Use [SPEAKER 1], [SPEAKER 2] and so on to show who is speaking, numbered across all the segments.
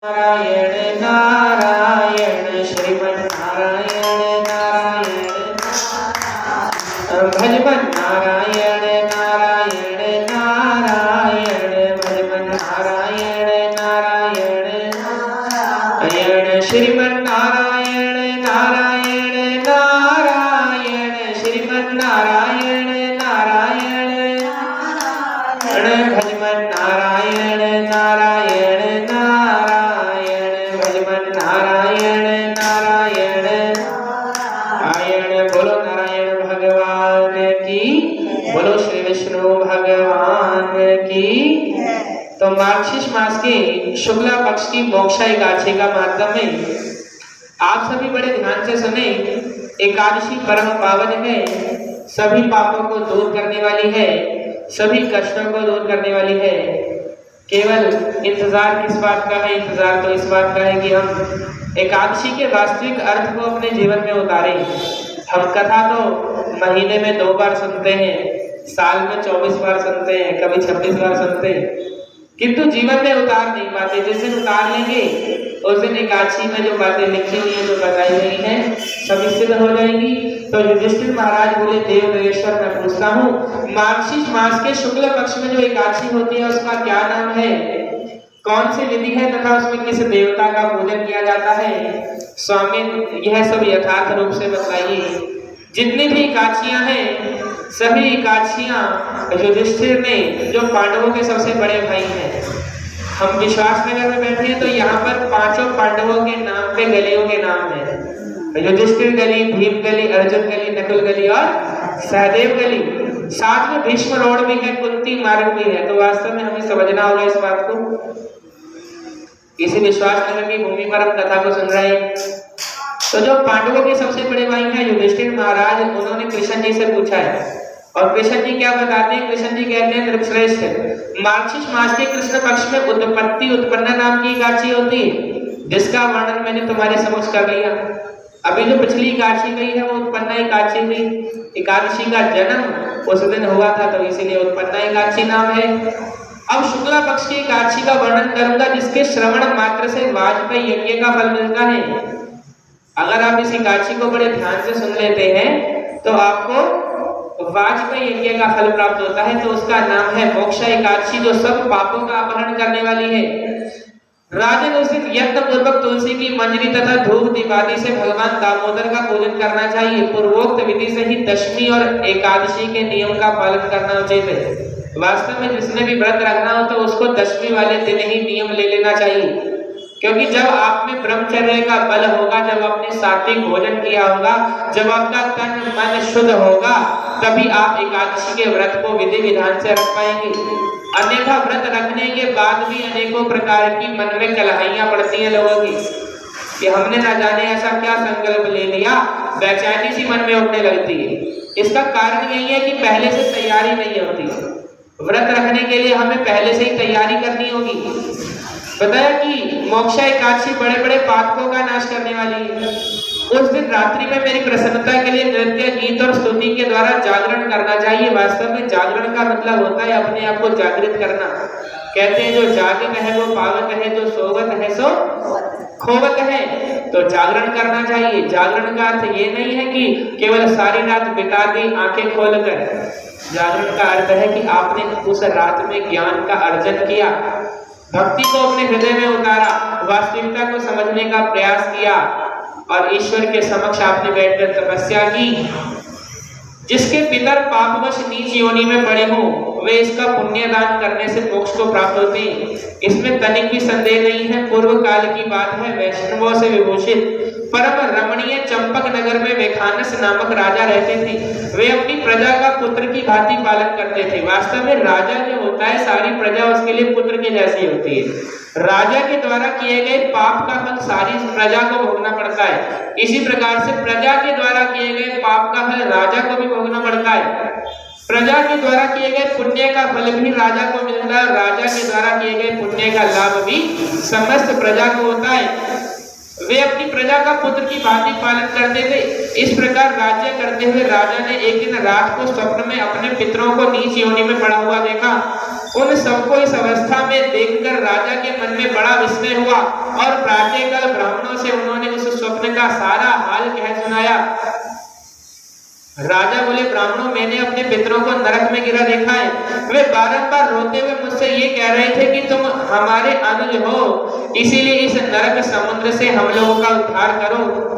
[SPEAKER 1] नारायण नारायण श्रीमन्नारायण नारायण भजमन नारायण नारायण नारायण भजमन नारायण नारायण नारायण श्रीमन्नारायण नारायण नारायण श्रीमन्नारायण नारायण भजमन नारायण नारायण नारायण भजमन नारायण नारायण नारायण। बोलो नारायण भगवान की, बोलो श्री विष्णु भगवान की। तो मार्गशीर्ष मास के शुक्ला पक्ष की मोक्षा एकादशी का माध्यम में आप सभी बड़े ध्यान से सुने। एकादशी परम पावन है, सभी पापों को दूर करने वाली है, सभी कष्टों को दूर करने वाली है। केवल इंतजार किस बात का है? इंतजार तो इस बात का है कि हम एकादशी के वास्तविक अर्थ को अपने जीवन में उतारें। हम कथा तो महीने में 2 बार सुनते हैं, साल में 24 बार सुनते हैं, कभी 26 बार सुनते हैं, किंतु जीवन में उतार नहीं पाते। जिस दिन उतार लेंगे उस दिन एकादशी में जो बातें लिखी हुई है, जो बताई गई हैं, सभी सिद्ध हो जाएंगी। तो युधिष्ठिर महाराज बोले, देव देवेश्वर मैं पूछता हूँ, मार्गशीर्ष मास के शुक्ल पक्ष में जो एकादशी होती है उसका क्या नाम है? कौन सी विधि है तथा उसमें किस देवता का पूजन किया जाता है? स्वामी यह सब यथार्थ रूप से बताइए। जितनी भी एकादशियां हैं, सभी एकादशियां युधिष्ठिर ने, जो पांडवों के सबसे बड़े भाई हैं, हम विश्वास नगर में बैठे हैं तो यहाँ पर 5 पांडवों के नाम पे गलियों के नाम है। युधिष्ठिर गली, भीम गली, अर्जुन गली, नकुल गली और सहदेव गली। साथ में भीष्म रोड भी है, कुंती मार्ग भी है। तो वास्तव में हमें समझना होगा इस बात को। इसी विश्वास नगर की भूमि पर हम कथा को सुन रहे हैं। तो जो पांडवों के सबसे बड़े भाई हैं युधिष्ठिर महाराज, उन्होंने कृष्ण जी से पूछा है और कृष्ण जी क्या बताते हैं? कृष्ण जी कहते हैं, नृपश्रेष्ठ, मार्गशीर्ष मास के कृष्ण पक्ष में उत्पत्ति उत्पन्न नाम की एकादशी होती है, जिसका वर्णन मैंने तुम्हारे समक्ष कर लिया। अभी जो पिछली एकादशी गई है वो उत्पन्न एकादशी गई। एकादशी का जन्म उस दिन हुआ था, तो इसीलिए उत्पन्न एकादशी नाम है। अब शुक्ला पक्ष की एकादशी का वर्णन करूंगा, जिसके श्रवण मात्र से वाजपेयी यज्ञ का फल मिलता है। अगर आप इस एकादशी को बड़े ध्यान से सुन लेते हैं तो आपको वाजपेयी यज्ञ का फल प्राप्त होता है। तो उसका नाम है मोक्षा एकादशी, जो सब पापों का अपहरण करने वाली है। राजन उस दिन यत्न पूर्वक तुलसी की मंजरी तथा धूप दीपादि से भगवान दामोदर का पूजन करना चाहिए। पूर्वोक्त विधि से ही दशमी और एकादशी के नियम का पालन करना उचित है। वास्तव में जिसने भी व्रत रखना हो तो उसको दशमी वाले दिन ही नियम ले लेना चाहिए, क्योंकि जब आप में ब्रह्मचर्य का बल होगा, जब आपने सात्विक भोजन किया होगा, जब आपका तन मन शुद्ध होगा, तभी आप एकादशी के व्रत को विधि विधान से रख पाएंगे। अन्यथा व्रत रखने के बाद भी अनेकों प्रकार की मन में कलहाइयां पड़ती हैं लोगों की कि हमने ना जाने ऐसा क्या संकल्प ले लिया, बेचैनी सी मन में उठने लगती है। इसका कारण यही है कि पहले से तैयारी नहीं होती। व्रत रखने के लिए हमें पहले से ही तैयारी करनी होगी। बताया कि मोक्षा एकादशी बड़े बड़े पातकों का नाश करने वाली है। उस दिन रात्रि में मेरी प्रसन्नता के लिए नृत्य, गीत और स्तुति के द्वारा जागरण करना चाहिए। वास्तव में जागरण का मतलब होता है अपने आप को जागृत करना। कहते हैं जो जागृत है वो पावत है, जो सोवत है सो खोवत है। तो जागरण करना चाहिए। जागरण का अर्थ ये नहीं है कि केवल सारी रात बिता दी आंखें खोलकर। जागरण का अर्थ है कि आपने उस रात में ज्ञान का अर्जन किया, भक्ति को अपने हृदय में उतारा, वास्तविकता को समझने का प्रयास किया और ईश्वर के समक्ष आपने बैठकर तपस्या की। जिसके पितर पापवश नीच योनि में पड़े हों, वे इसका पुण्य दान करने से मोक्ष को प्राप्त होते हैं। इसमें तनिक भी संदेह नहीं है। पूर्व काल की बात है, वैष्णवों से विभूषित परम रमणीय चंपक नगर में वेखानस नामक राजा रहते थे। वे अपनी प्रजा का पुत्र की भांति पालन करते थे। वास्तव में राजा जो होता है, सारी प्रजा उसके लिए पुत्र के जैसी होती है। राजा के द्वारा किए गए पाप का फल सारी प्रजा को भोगना पड़ता है। इसी प्रकार से प्रजा के द्वारा किए गए पाप का फल राजा को भी भोगना पड़ता है। प्रजा के द्वारा किए गए पुण्य का फल भी राजा को मिलता है और राजा के द्वारा किए गए पुण्य का लाभ भी समस्त प्रजा को होता है। वे अपनी प्रजा का पुत्र की भांति पालन करते थे। इस प्रकार राज्य करते हुए राजा ने एक दिन रात को स्वप्न में अपने पितरों को नीच योनि में पड़ा हुआ देखा। उन सबको इस अवस्था में देखकर राजा के मन में बड़ा विस्मय हुआ और प्रातःकाल ब्राह्मणों से उन्होंने उस स्वप्न का सारा हाल कह सुनाया। राजा बोले, ब्राह्मणों, मैंने अपने पितरों को नरक में गिरा देखा है। वे बारंबार रोते हुए मुझसे ये कह रहे थे कि तुम हमारे अनुज हो, इसीलिए इस नरक समुद्र से हम लोगों का उद्धार करो।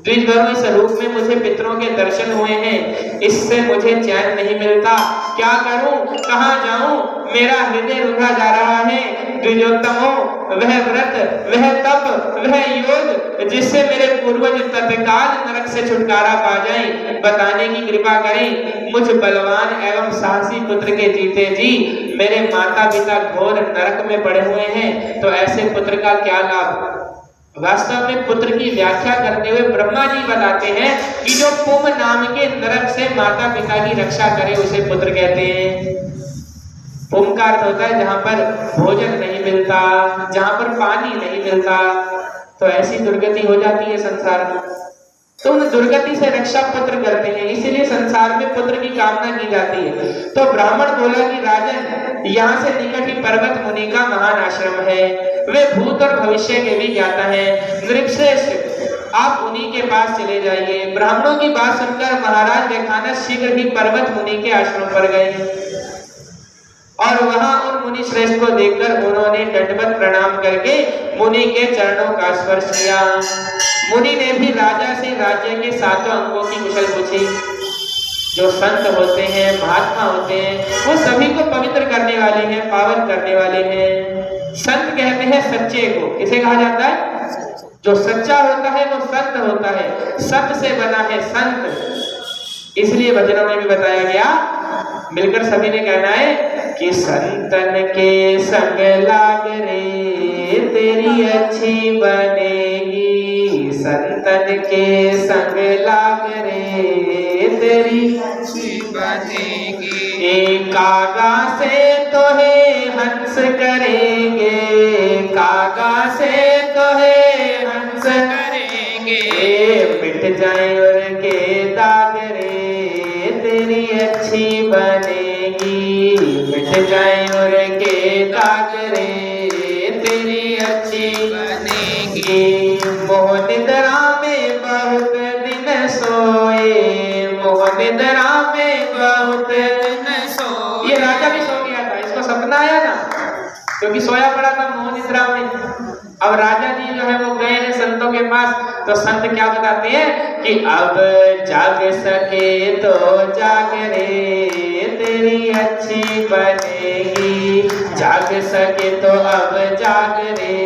[SPEAKER 1] द्विजवरों, इस रूप में मुझे पितरों के दर्शन हुए हैं, इससे मुझे चैन नहीं मिलता। क्या करूं, कहां जाऊं, मेरा हृदय रुधा जा रहा है। द्विजोत्तमों, वह व्रत, वह तप, वह योग जिससे मेरे पूर्वज तत्काल नरक से छुटकारा पा जाएं, बताने की कृपा करें। मुझ बलवान एवं साहसी पुत्र के जीते जी मेरे माता पिता घोर नरक में पड़े हुए हैं, तो ऐसे पुत्र का क्या लाभ। वास्तव में पुत्र की व्याख्या करते हुए ब्रह्मा जी बताते हैं कि जो पुम नाम के नरक से माता पिता की रक्षा करे उसे पुत्र कहते हैं। पुम का अर्थ होता है जहां पर भोजन नहीं मिलता, जहां पर पानी नहीं मिलता, तो ऐसी दुर्गति हो जाती है संसार में। तो उन दुर्गति से रक्षा पुत्र करते हैं, इसीलिए संसार में पुत्र की कामना की जाती है। तो ब्राह्मण बोला कि राजन, यहाँ से निकट ही पर्वत मुनि का महान आश्रम है, वे भूत और भविष्य के भी ज्ञाता हैं। नृपश्रेष्ठ, आप उन्हीं के पास चले जाइए। ब्राह्मणों की बात सुनकर महाराज रेखानस शीघ्र ही पर्वत मुनि के आश्रम पर गए और वहां उन मुनि श्रेष्ठ को देखकर उन्होंने दंडवत प्रणाम करके मुनि के चरणों का स्पर्श किया। मुनि ने भी राजा से राज्य के सातों अंगों की कुशल पूछी। जो संत होते हैं, महात्मा होते हैं, वो सभी को पवित्र करने वाले हैं, पावन करने वाले हैं। संत कहते हैं सच्चे को। किसे कहा जाता है? जो सच्चा होता है वो संत होता है, सत से बना है संत। इसलिए भजनों में भी बताया गया, मिलकर सभी ने कहना है कि संतन के संग लाग रे तेरी अच्छी बनेगी, संतन के संग लाग रे तेरी अच्छी बनेगी। कागा से तो है हंस करेंगे, कागा से तो है हंस करेंगे, मिट जाए उनके दाग रे तेरी अच्छी बनेगी, मिट जाए उनके दाग रे तेरी अच्छी बनेगी। मोह निद्रा में बहुत दिन सोए, मोह निद्रा में बहुत दिन सोए। ये राजा भी सो गया था, इसको सपना आया ना, क्योंकि सोया पड़ा था मोह निद्रा में। अब राजा जी जो है वो गए हैं संतों के पास, तो संत क्या बताते हैं कि अब जाग सके तो जाग रे तेरी अच्छी बनेगी, जाग सके तो अब जाग रे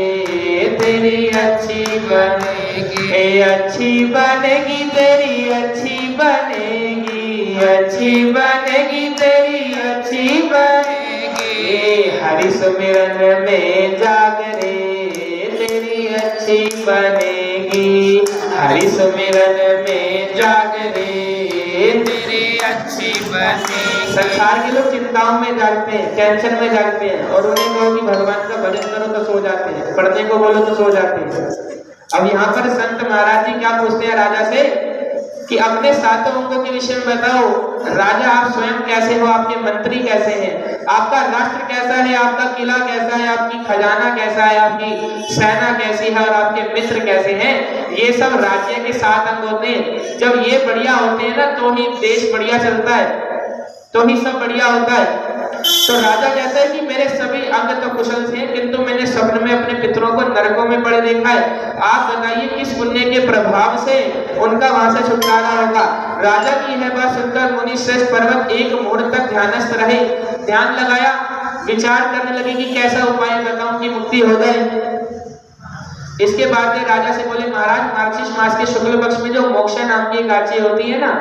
[SPEAKER 1] तेरी अच्छी बनेगी, अच्छी बनेगी तेरी अच्छी बनेगी, अच्छी बनेगी तेरी अच्छी बनेगी। हरि सुमिरन में जाग रे तेरी अच्छी बनेगी, हरि सुमिरन में जाग रे तेरी अच्छी बनेगी। संसार के लोग चिंताओं में जागते हैं, टेंशन में जागते हैं, और उन्हें कहो कि भगवान का भजन करो तो सो जाते हैं, पढ़ने को बोलो तो सो जाते हैं। अब यहाँ पर संत महाराज जी क्या पूछते हैं राजा से कि अपने सातों अंगों के विषय में बताओ। राजा, आप स्वयं कैसे हो, आपके मंत्री कैसे हैं, आपका राष्ट्र कैसा है, आपका किला कैसा है, आपकी खजाना कैसा है, आपकी सेना कैसी है और आपके मित्र कैसे हैं। ये सब राज्य के 7 अंग होते हैं। जब ये बढ़िया होते हैं ना तो ही देश बढ़िया चलता है, तो ही सब बढ़िया होता है। तो राजा कहता है कि मेरे सभी अंग तो कुशल थे, किंतु मैंने स्वप्न में अपने पितरों को नरकों में पड़े देखा है। आप बताइए किस पुण्य के प्रभाव से उनका वहां से छुटकारा होगा। राजा की यह बात सुनकर मुनि श्रेष्ठ पर्वत एक मुहूर्त तक ध्यानस्थ रहे, ध्यान लगाया, विचार करने लगे कि कैसा उपाय बताऊं कि मुक्ति हो जाए। इसके बाद में राजा से बोले, महाराज, मार्गशीर्ष मास के शुक्ल पक्ष में जो मोक्षा नाम की एकादशी होती है ना,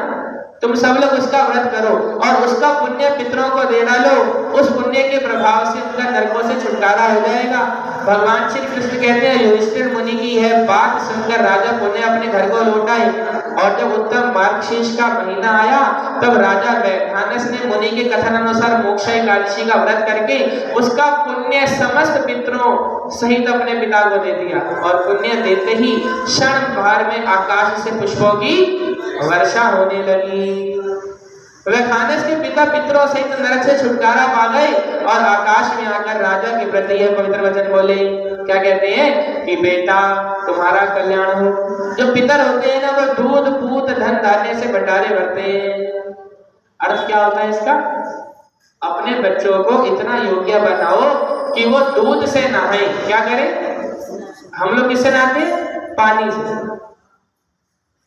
[SPEAKER 1] तुम सब लोग उसका व्रत करो और उसका पुण्य पितरों को दे डालो। उस पुण्य के प्रभाव से उनका नरकों से छुटकारा हो जाएगा। भगवान श्री कृष्ण कहते हैं, युधिष्ठिर मुनि की यह बात सुनकर राजा पुण्य अपने घर को लौट आए। और जब उत्तम मार्गशीर्ष का महीना आया तब राजा रेखानस ने मुनि के कथन अनुसार मोक्षा एकादशी का व्रत करके उसका पुण्य समस्त पितरों सहित अपने पिता को दे दिया। और पुण्य देते ही क्षण भर में आकाश से पुष्पों की वर्षा होने लगी। वह खाने के पिता पितरों सहित नरक से छुटकारा पा गए और आकाश में आकर राजा के प्रति यह पवित्र वचन बोले। क्या कहते हैं कि बेटा तुम्हारा कल्याण हो। जो पितर होते हैं ना वो दूध पूत धन धान्य से भंडारे भरते हैं। अर्थ क्या होता है इसका? अपने बच्चों को इतना योग्य बनाओ कि वो दूध से नहाए। क्या करें? हम लोग किससे नहाते हैं? पानी से।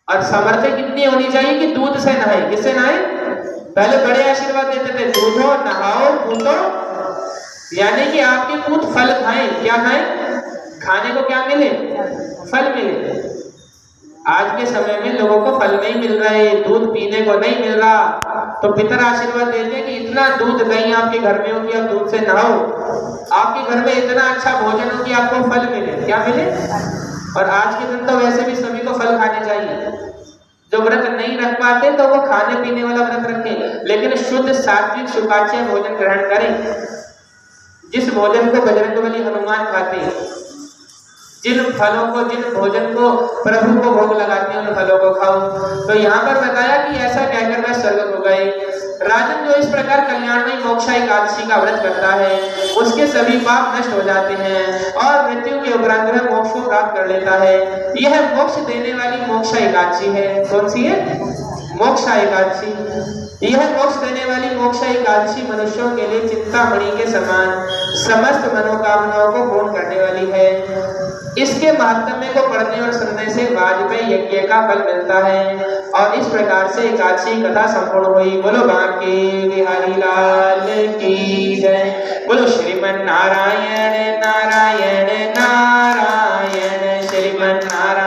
[SPEAKER 1] और सामर्थ्य कितनी होनी चाहिए कि दूध से नहाए। किससे नहाए? पहले बड़े आशीर्वाद देते थे, दूधो नहाओ पूतो, यानी कि आपके पूत फल खाएं। क्या खाएं? खाने को क्या मिले? फल मिले। आज के समय में लोगों को फल नहीं मिल रहे, दूध पीने को नहीं मिल रहा, तो पितर आशीर्वाद देते हैं कि इतना दूध दही आपके घर में हो कि आप दूध से नहाओ, आपके घर में इतना अच्छा भोजन हो कि आपको फल मिले। क्या मिले? और आज के दिन तो वैसे भी सभी को फल खाने चाहिए। जो व्रत नहीं रख पाते तो वो खाने पीने वाला व्रत रखें, लेकिन शुद्ध सात्विक सुपाच्य भोजन ग्रहण करें। जिस भोजन को बजरंगबली हनुमान खाते हैं, जिन फलों को, जिन भोजन को प्रभु को भोग लगाते हैं, उन फलों को खाओ। तो यहाँ पर बताया कि ऐसा कहकर वह स्वर्ग हो गए। राजन जो इस प्रकार कल्याणमयी मोक्षा एकादशी का व्रत करता है उसके सभी पाप नष्ट हो जाते हैं और मृत्यु के उपरांत वह मोक्ष को प्राप्त कर लेता है। यह मोक्ष देने वाली मोक्षा एकादशी है। कौन सी है? मोक्षा एकादशी। यह मोक्ष देने वाली मोक्षा एकादशी मनुष्यों के लिए चिंतामणि के समान समस्त मनोकामनाओं को पूर्ण करने वाली है। इसके महात्म्य को पढ़ने और सुनने से वाजपेयी यज्ञ का फल मिलता है। और इस प्रकार से एकादशी कथा संपूर्ण हुई। बोलो बांके बिहारी लाल की जय। बोलो श्रीमन नारायण नारायण नारायण श्रीमन नारायण।